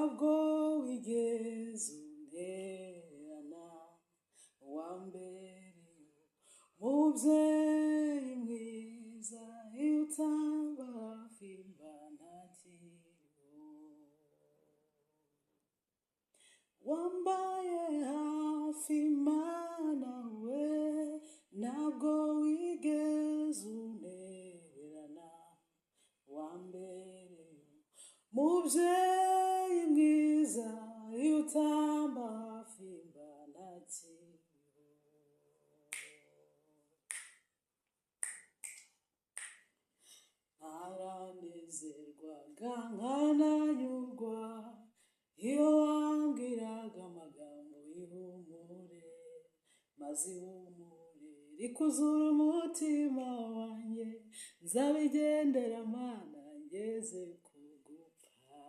ntabwo wigeze untererana wambereye umubyeyi mwiza iyo utamba hafi mba ntakiriho wambaye hafi Mana we ntabwo wigeze untererana wambereye umubyeyi mwiza iyo utamba hafi mba ntakiriho naranezerwaga nkananyurwa iyo wambwiraga amagambo y'ihumure maze ihumure rikuzura umutima wanjye nzabigendera Mana ngeze ku gupfa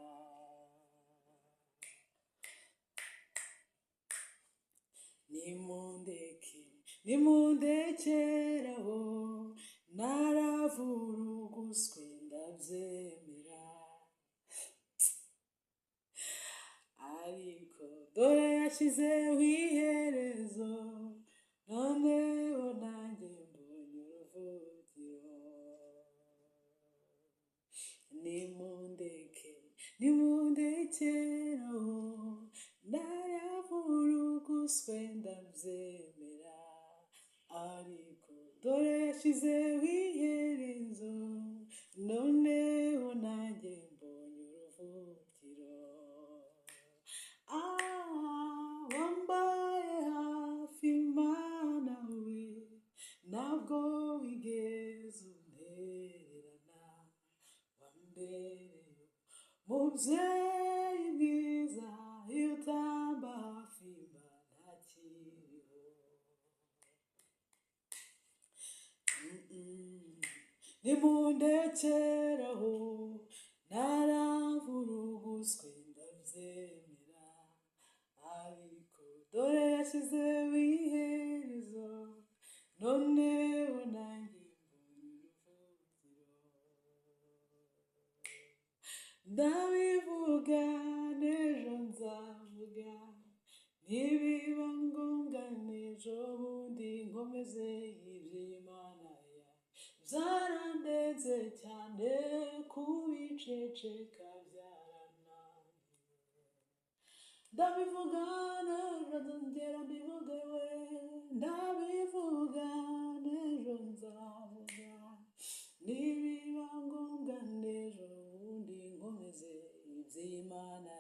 nimundekeraho naravuruguswe ndabyemera ariko dore yashyizeho iherezo noneho nanjye mbonye uruvugiro nimundekeraho naravuruguswe ndabyemera ariko dore yashyizeho iherezo noneho nanjye mbonye uruvugiro wambaye hafi Mana we ntabwo wigeze untererana wambereye umubyeyi mwiza iyo utamba hafi mba ntakiriho nimundekeraho naravuruguswe ndabyemera ariko dore yashyizeho iherezo noneho nanjye mbonye uruvugiro ndabivuga n'ejo nzavuga nibiba ngombwa n'ejo bundi nkomeze iby'Imana byarandenze cyane kubiceceka byarananiye ndabivuga n'ejo nzongera mbivuge we ndabivuga n'ejo nzavuga nibiba ngombwa n'ejo bundi nkomeze iby'Imana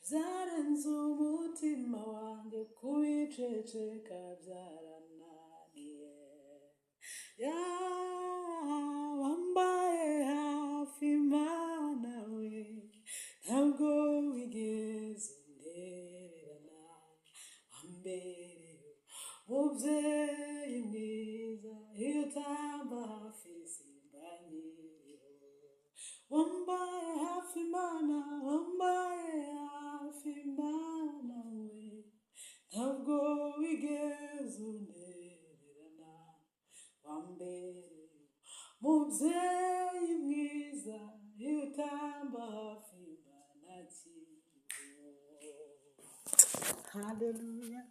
byarenze umutima wanjye kubiceceka byarananiye wambaye hafi Mana we ntabwo wigeze untererana wambereye umubyeyi mwiza iyo utamba hafi simba nkiriho wambaye hafi Mana wambaye hafi Mana we ntabwo wigeze untererana wambereye umubyeyi mwiza iyo utamba hafi mba ntakiriho. Hallelujah.